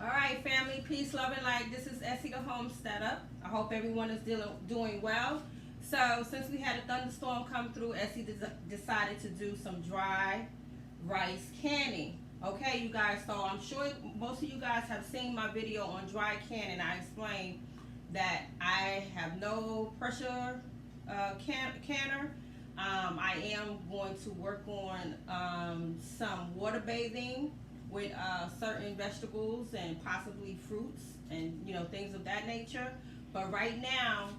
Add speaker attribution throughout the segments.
Speaker 1: All right, family, peace, love, and light. This is Essie the Homesteader. I hope everyone is doing well. So, since we had a thunderstorm come through, Essie decided to do some dry rice canning. Okay, you guys, so I'm sure most of you guys have seen my video on dry canning. I explained that I have no pressure canner. I am going to work on some water bathing with certain vegetables and possibly fruits and things of that nature. But right now,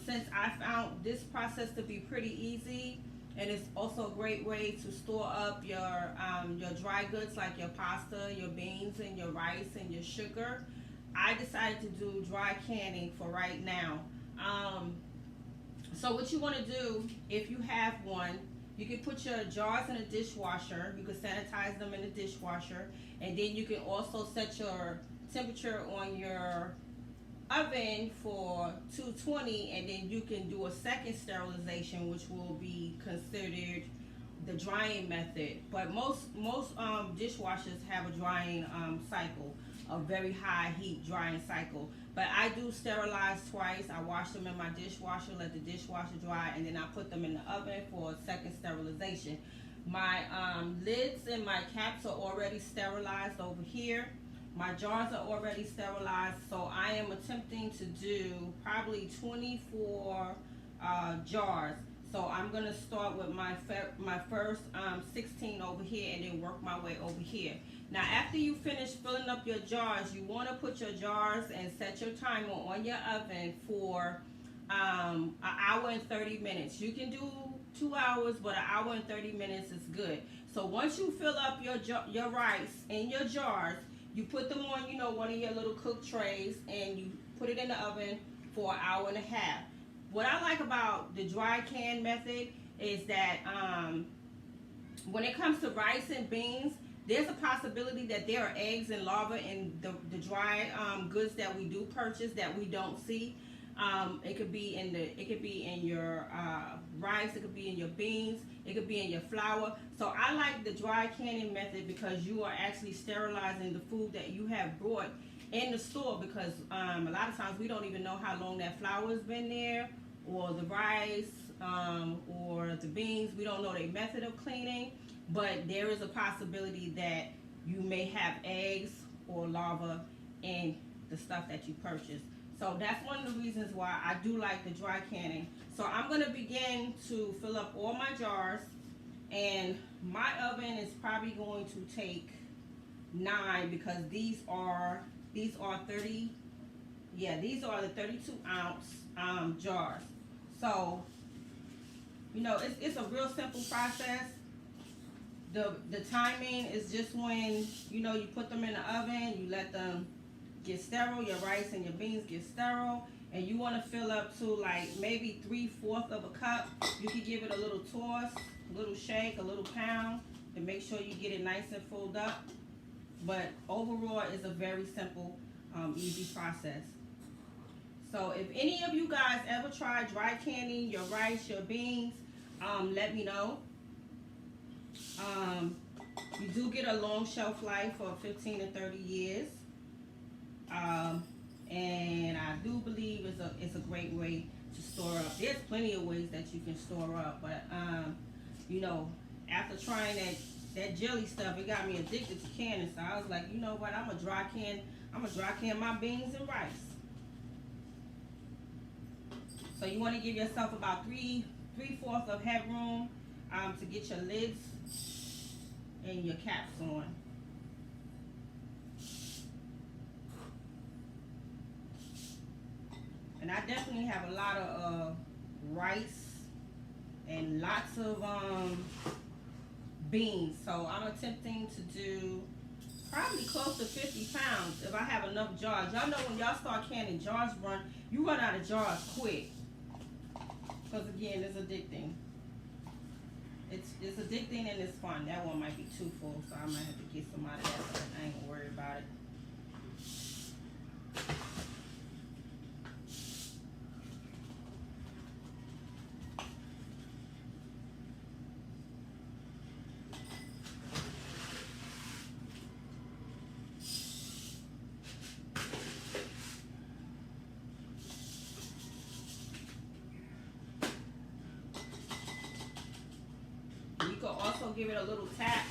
Speaker 1: since I found this process to be pretty easy, and it's also a great way to store up your dry goods like your pasta, your beans, and your rice and your sugar, I decided to do dry canning for right now. So what you want to do, if you have one, you can put your jars in a dishwasher. You can sanitize them in the dishwasher. And then you can also set your temperature on your oven for 220, and then you can do a second sterilization, which will be considered the drying method. But most dishwashers have a drying cycle, a very high heat drying cycle. But I do sterilize twice. I wash them in my dishwasher, let the dishwasher dry, and then I put them in the oven for a second sterilization. My lids and my caps are already sterilized over here. My jars are already sterilized, so I am attempting to do probably 24 jars. So I'm gonna start with my first 16 over here, and then work my way over here. Now, after you finish filling up your jars, you want to put your jars and set your timer on your oven for an hour and 30 minutes. You can do 2 hours, but an hour and 30 minutes is good. So once you fill up your rice in your jars, you put them on, one of your little cook trays, and you put it in the oven for an hour and a half. What I like about the dry can method is that when it comes to rice and beans, there's a possibility that there are eggs and larvae in the dry goods that we do purchase that we don't see. It could be in your rice, it could be in your beans, it could be in your flour. So I like the dry canning method because you are actually sterilizing the food that you have brought in the store, because a lot of times we don't even know how long that flour has been there, or the rice, or the beans. We don't know their method of cleaning. But there is a possibility that you may have eggs or larvae in the stuff that you purchase. So that's one of the reasons why I do like the dry canning. So I'm going to begin to fill up all my jars, and my oven is probably going to take 9, because these are 30. Yeah, these are the 32 ounce jars. So it's a real simple process. The timing is just when you put them in the oven, you let them get sterile, your rice and your beans get sterile, and you want to fill up to like maybe 3/4 of a cup. You can give it a little toss, a little shake, a little pound to make sure you get it nice and filled up. But overall, it's a very simple, easy process. So if any of you guys ever tried dry canning your rice, your beans, let me know. You do get a long shelf life for 15 to 30 years. And I do believe it's a great way to store up. There's plenty of ways that you can store up, but after trying that jelly stuff, it got me addicted to canning. So I was like, you know what, I'm a dry can my beans and rice. So you want to give yourself about 3/4 of headroom to get your lids and your caps on. And I definitely have a lot of rice and lots of beans. So I'm attempting to do probably close to 50 pounds if I have enough jars. Y'all know when y'all start canning, you run out of jars quick. Because again, it's addicting. It's addicting and it's fun. That one might be too full, so I might have to get some out of that, but I ain't gonna worry about it. give it a little tap.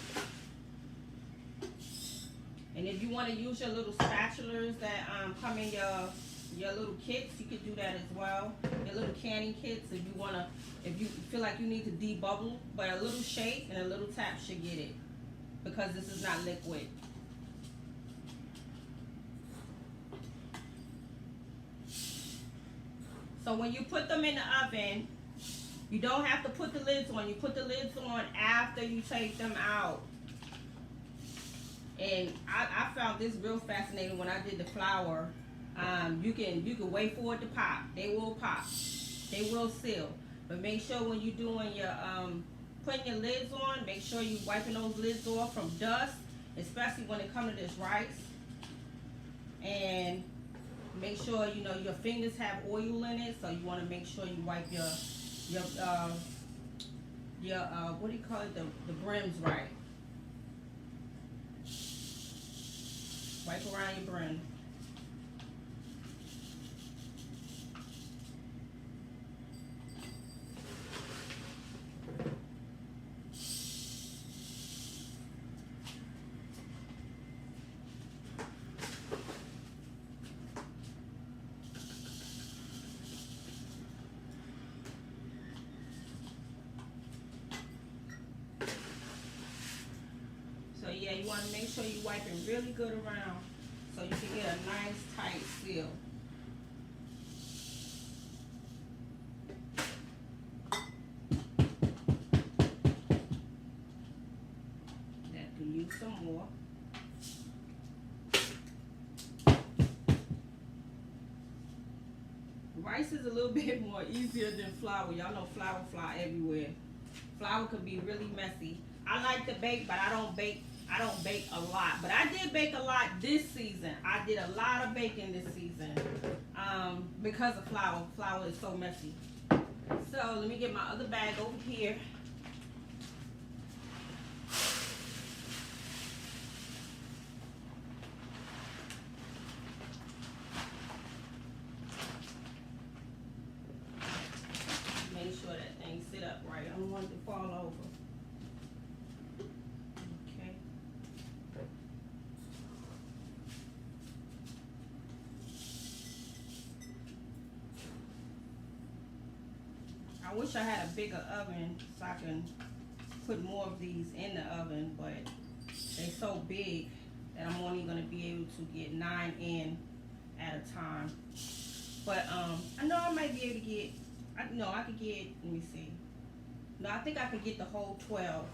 Speaker 1: And if you want to use your little spatulas that come in your little kits, you could do that as well. Your little canning kits, if you feel like you need to debubble, but a little shake and a little tap should get it, because this is not liquid. So when you put them in the oven, you don't have to put the lids on. You put the lids on after you take them out. And I found this real fascinating when I did the flour. You can wait for it to pop. They will pop. They will seal. But make sure when you're doing your putting your lids on, make sure you're wiping those lids off from dust, especially when it comes to this rice. And make sure your fingers have oil in it, so you want to make sure you wipe your what do you call it, the brims right. Wipe around your brim. So yeah, you want to make sure you're wiping really good around so you can get a nice tight seal. That can use some more. Rice is a little bit more easier than flour. Y'all know flour fly everywhere. Flour can be really messy. I like to bake, but I don't bake a lot. But I did bake a lot this season. I did a lot of baking this season because of flour. Flour is so messy. So let me get my other bag over here. Make sure that thing sit up right. I don't want it to fall over. I wish I had a bigger oven so I can put more of these in the oven, but they're so big that I'm only going to be able to get 9 in at a time. But I know I might be able to get, I could get, let me see. No, I think I could get the whole 12.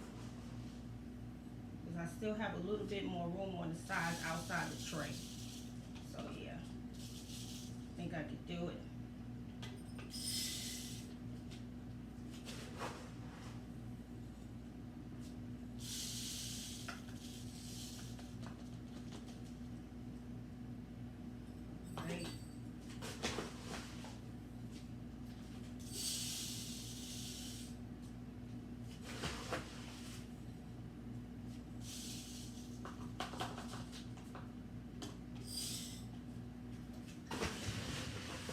Speaker 1: Because I still have a little bit more room on the sides outside the tray. So yeah, I think I could do it.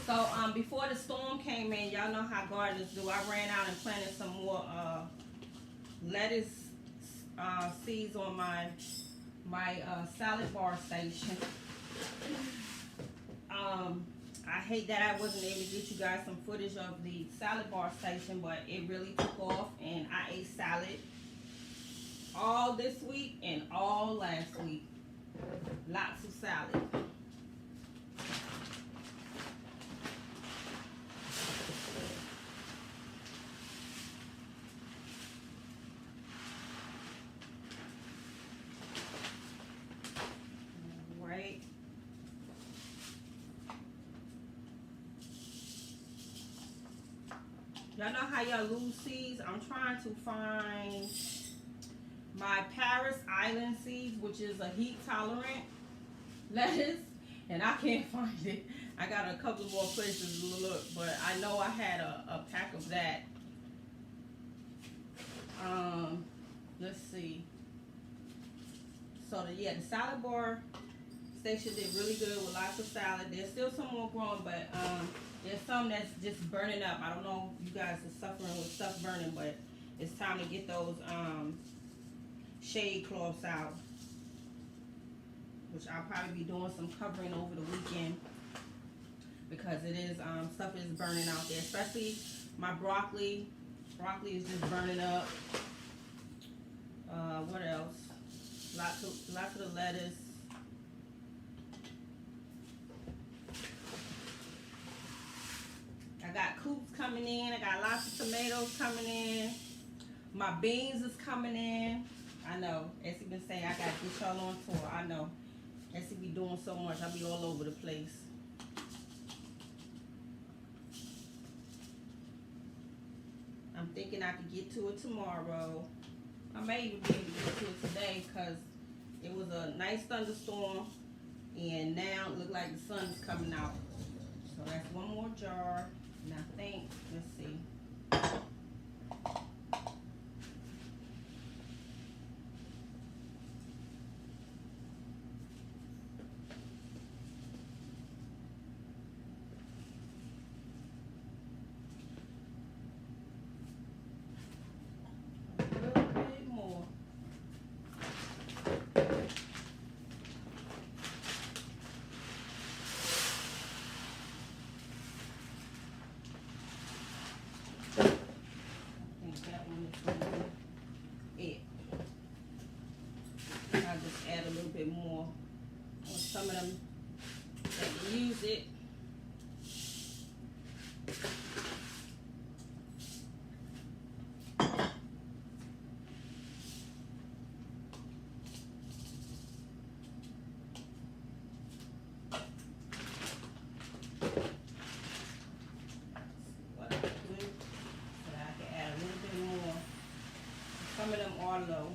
Speaker 1: So before the storm came in, y'all know how gardeners do. I ran out and planted some more lettuce seeds on my salad bar station. I hate that I wasn't able to get you guys some footage of the salad bar station, but it really took off, and I ate salad all this week and all last week. Lots of salad. Y'all know how y'all lose seeds? I'm trying to find my Paris Island seeds, which is a heat tolerant lettuce, and I can't find it. I got a couple more places to look, but I know I had a pack of that. Let's see. So the salad bar station did really good with lots of salad. There's still some more growing, but there's some that's just burning up. I don't know if you guys are suffering with stuff burning, but it's time to get those shade cloths out, which I'll probably be doing some covering over the weekend because it is stuff is burning out there, especially my broccoli. Broccoli is just burning up. What else? Lots of the lettuce. I got coops coming in. I got lots of tomatoes coming in. My beans is coming in. I know. Essie been saying I gotta get y'all on tour. I know. Essie be doing so much. I be all over the place. I'm thinking I could get to it tomorrow. I may even be able to get to it today because it was a nice thunderstorm and now it looks like the sun is coming out. So that's one more jar. And I think, let's see. More on some of them that can use it. What I can do so that I can add a little bit more. Some of them are low.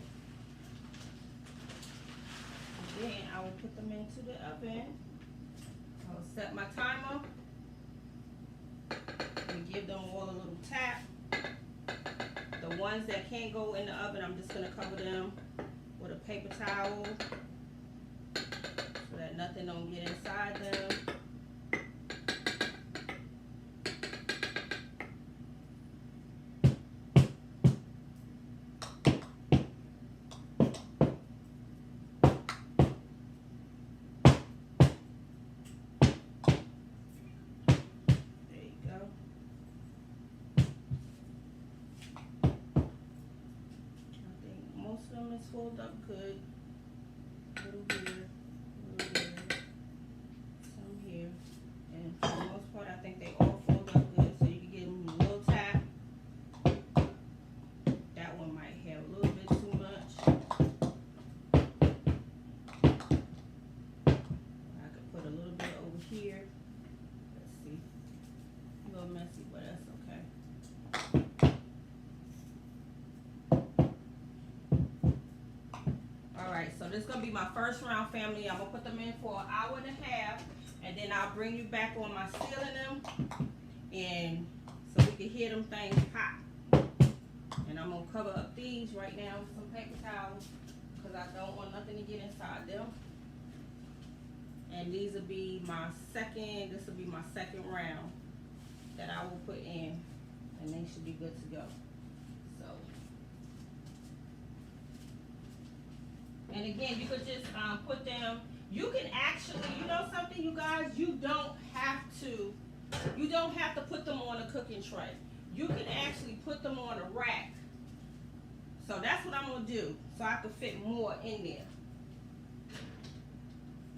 Speaker 1: Then I will put them into the oven. I will set my timer and give them all a little tap. The ones that can't go in the oven, I'm just going to cover them with a paper towel so that nothing don't get inside them. Is folded up good. A little here, a little there, some here, and for the most part, I think they all fold up good. So you can give them a little tap. That one might have a little bit too much. I could put a little bit over here. Let's see, a little messy, but that's okay. So this is going to be my first round, family. I'm going to put them in for an hour and a half. And then I'll bring you back on my sealing them. And so we can hear them things pop. And I'm going to cover up these right now with some paper towels. Because I don't want nothing to get inside them. And these will be my this will be my second round that I will put in. And they should be good to go. And again, you could just put them, you can actually, you know something, you guys, you don't have to put them on a cooking tray. You can actually put them on a rack. So that's what I'm going to do, so I can fit more in there.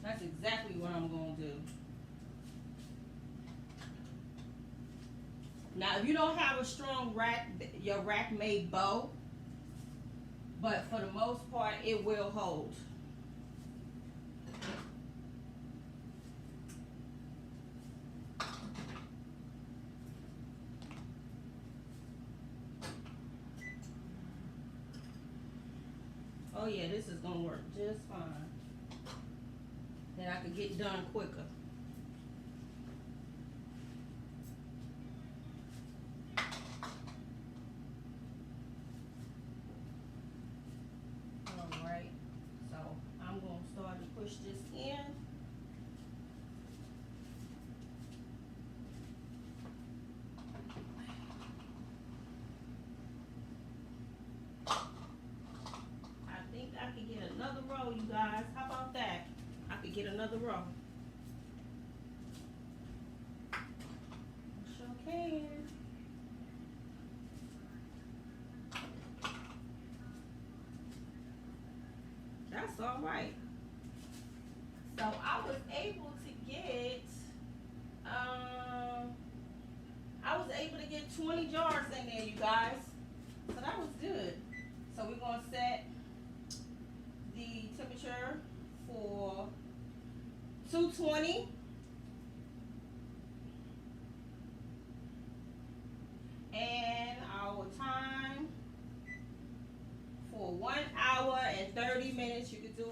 Speaker 1: That's exactly what I'm going to do. Now, if you don't have a strong rack, your rack may bow. But for the most part, it will hold. Oh yeah, this is gonna work just fine. Then I can get done quicker. Push this in. I think another row, you guys. How about that? I could get another row. Sure can. That's all right. So I was able to get, I was able to get 20 jars in there, you guys. So that was good. So we're gonna set the temperature for 220. And our time for 1 hour and 30 minutes. You could do it.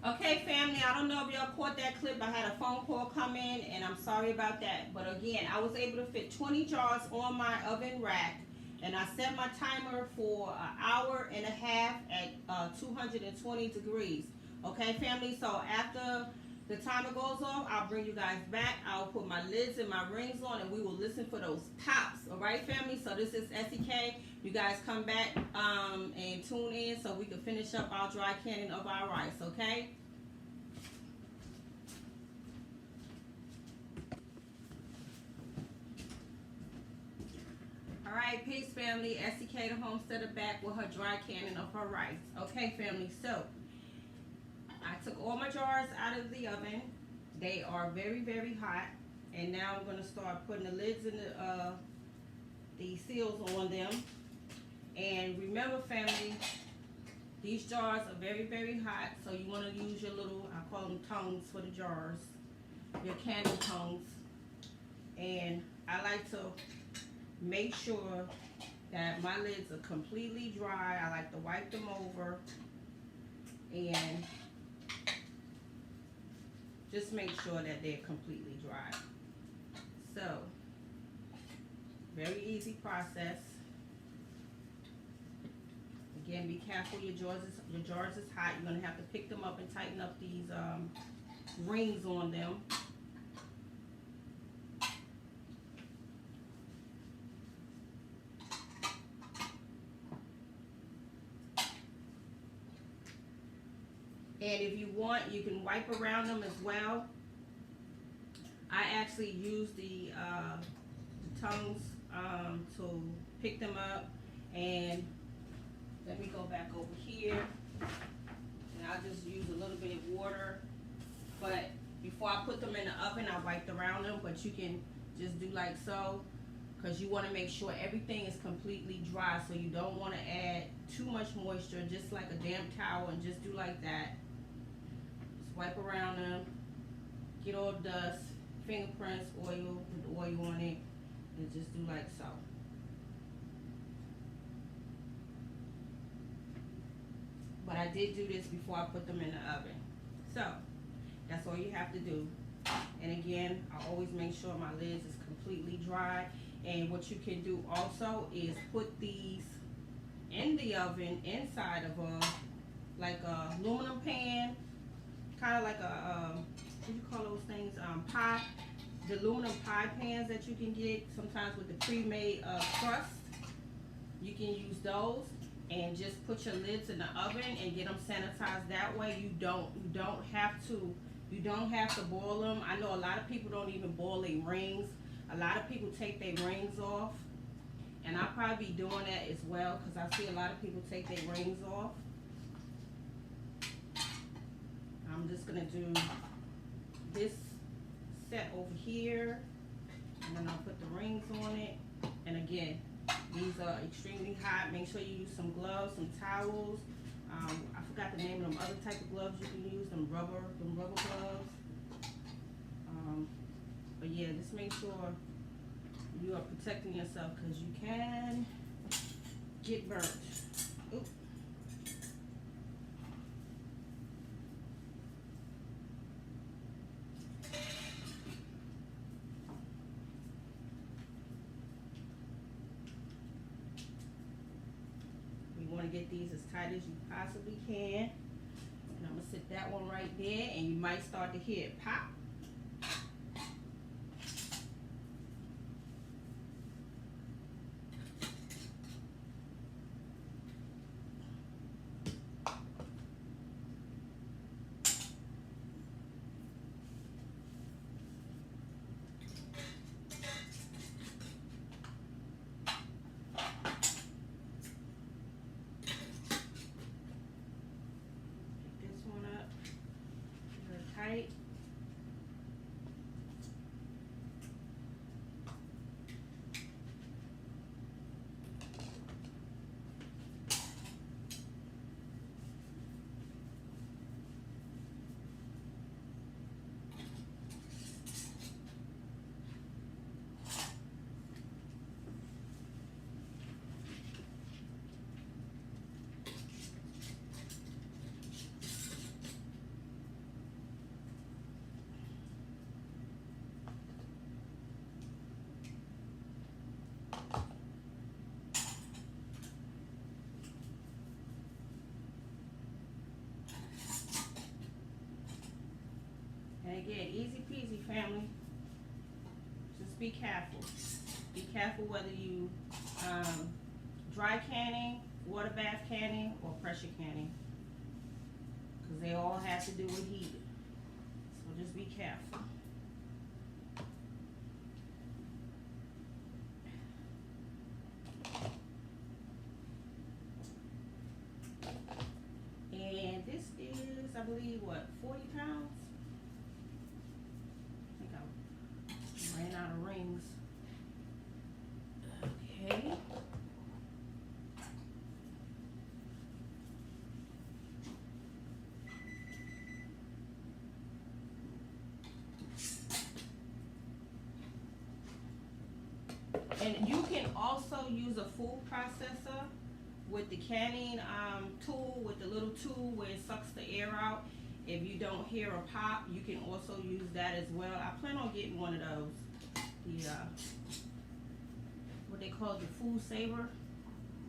Speaker 1: Okay, family, I don't know if y'all caught that clip. I had a phone call come in, and I'm sorry about that. But again, I was able to fit 20 jars on my oven rack, and I set my timer for an hour and a half at 220 degrees. Okay, family, so after the timer goes off, I'll bring you guys back. I'll put my lids and my rings on, and we will listen for those pops. All right, family? So this is SEK. You guys come back and tune in so we can finish up our dry canning of our rice, okay? All right, peace, family. SEK the Homesteader back with her dry canning of her rice. Okay, family, so I took all my jars out of the oven. They are very, very hot. And now I'm going to start putting the lids and the seals on them. And remember, family, these jars are very, very hot. So you want to use your little, I call them tongs for the jars, your candle tongs. And I like to make sure that my lids are completely dry. I like to wipe them over and just make sure that they're completely dry. So, very easy process. Again, be careful, your jars is hot. You're gonna have to pick them up and tighten up these rings on them. And if you want, you can wipe around them as well. I actually use the tongues to pick them up. And let me go back over here. And I'll just use a little bit of water. But before I put them in the oven, I wiped around them. But you can just do like so, because you want to make sure everything is completely dry. So you don't want to add too much moisture, just like a damp towel, and just do like that. Wipe around them, get all dust, fingerprints, oil, with oil on it, and just do like so. But I did do this before I put them in the oven. So, that's all you have to do. And again, I always make sure my lids is completely dry. And what you can do also is put these in the oven inside of like a aluminum pan. Kind of like a, what do you call those things, pie, the aluminum pie pans that you can get sometimes with the pre-made crust. You can use those and just put your lids in the oven and get them sanitized that way. You don't have to boil them. I know a lot of people don't even boil their rings. A lot of people take their rings off, and I'll probably be doing that as well, because I see a lot of people take their rings off. I'm just gonna do this set over here, and then I'll put the rings on it. And again, these are extremely hot. Make sure you use some gloves, some towels. I forgot the name of them other type of gloves you can use, them rubber gloves. But yeah, just make sure you are protecting yourself, because you can get burnt. Oops. Get these as tight as you possibly can. And I'm gonna sit that one right there, and you might start to hear it pop. Easy peasy, family. Just be careful. Be careful whether you dry canning, water bath canning, or pressure canning, because they all have to do with heat. So just be careful. And this is, I believe, what, 40 pounds? I think I ran out of rings. Okay. And you can also use a food processor with the canning tool, with the little tool where it sucks the air out. If you don't hear a pop, you can also use that as well. I plan on getting one of those. The what they call the food saver,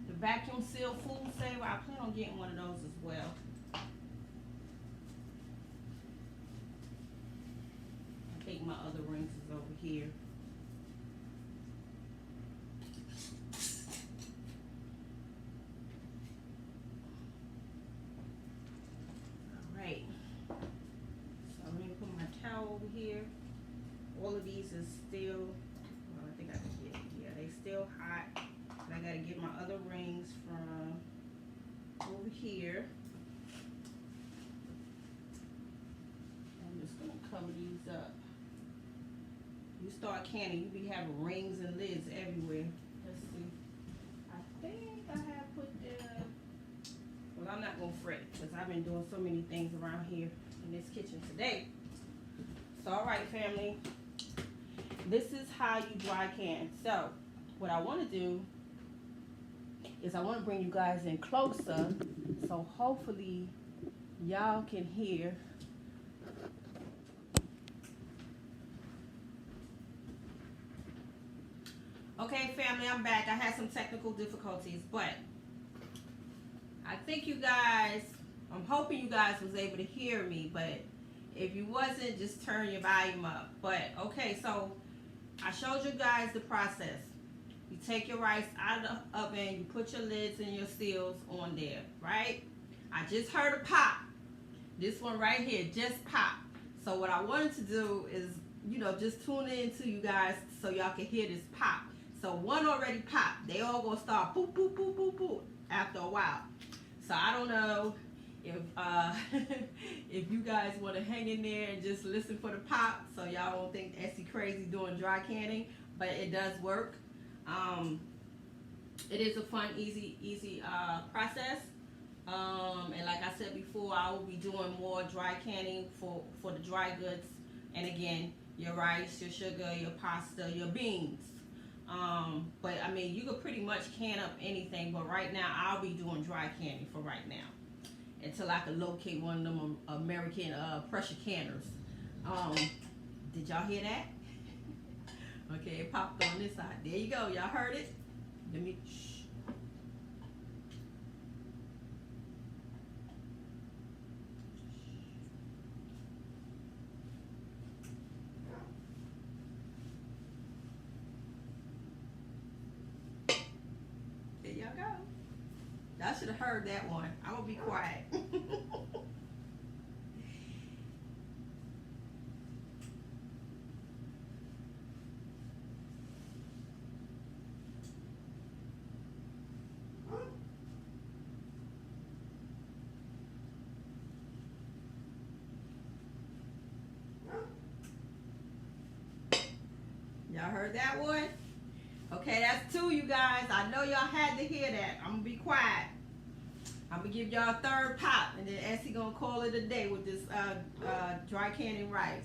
Speaker 1: the vacuum seal food saver. I plan on getting one of those as well. I think my other rings is over here. All of these is still, well, I think I can get it. Yeah, they still hot. And I gotta get my other rings from over here. I'm just gonna cover these up. You start canning, you be having rings and lids everywhere. Let's see. I think I have put the, well, I'm not gonna fret because I've been doing so many things around here in this kitchen today. So, all right, family. This is how you dry can. So what I want to do is I want to bring you guys in closer, so hopefully y'all can hear. Okay, family, I'm back. I had some technical difficulties, but I think you guys, I'm hoping you guys was able to hear me, but if you wasn't, just turn your volume up. But okay, so I showed you guys the process. You take your rice out of the oven, you put your lids and your seals on there, right? I just heard a pop. This one right here just popped. So what I wanted to do is, you know, just tune in to you guys so y'all can hear this pop. So one already popped. They all gonna start boop, boop, boop, boop, boop after a while. So I don't know if if you guys want to hang in there and just listen for the pop, so y'all won't think Essie crazy doing dry canning, but it does work. It is a fun, easy process. And like I said before, I will be doing more dry canning for the dry goods. And again, your rice, your sugar, your pasta, your beans. But I mean, you could pretty much can up anything, but right now I'll be doing dry canning for right now, until I can locate one of them American pressure canners. Did y'all hear that? Okay, it popped on this side. There you go. Y'all heard it? Let me, shh. There y'all go. Y'all should have heard that one. I'm gonna be quiet. Y'all heard that one? Okay, that's two, you guys. I know y'all had to hear that. I'm gonna be quiet. I'm gonna give y'all a third pop, and then Essie gonna call it a day with this dry canning rice.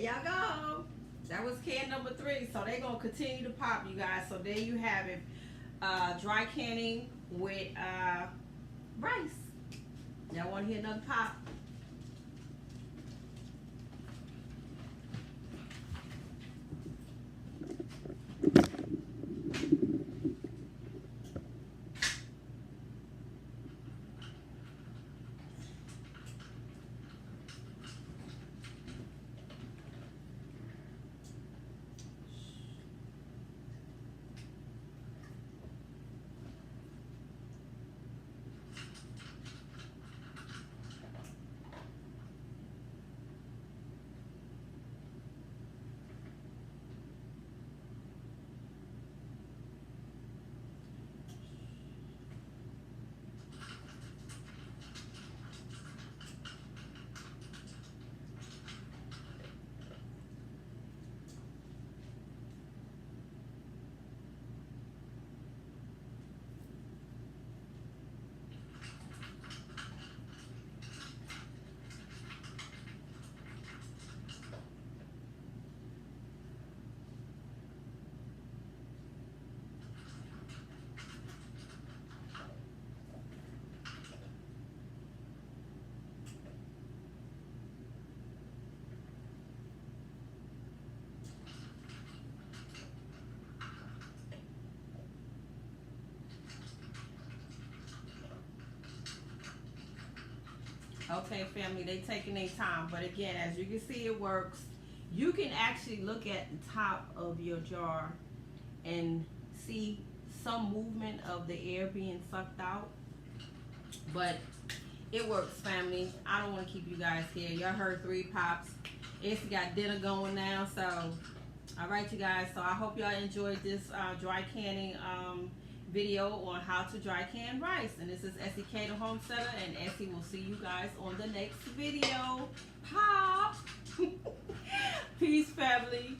Speaker 1: y'all go. That was can number 3. So they're gonna continue to pop, you guys. So there you have it. Dry canning with rice. Y'all want to hear another pop? Okay, family, they taking their time, but again, as you can see, it works. You can actually look at the top of your jar and see some movement of the air being sucked out, but it works, family. I don't want to keep you guys here. Y'all heard 3 pops. It's got dinner going now, so all right, you guys. So I hope y'all enjoyed this dry canning video on how to dry can rice. And this is SEK the Homesteader, and Essie will see you guys on the next video. Pop! Peace, family.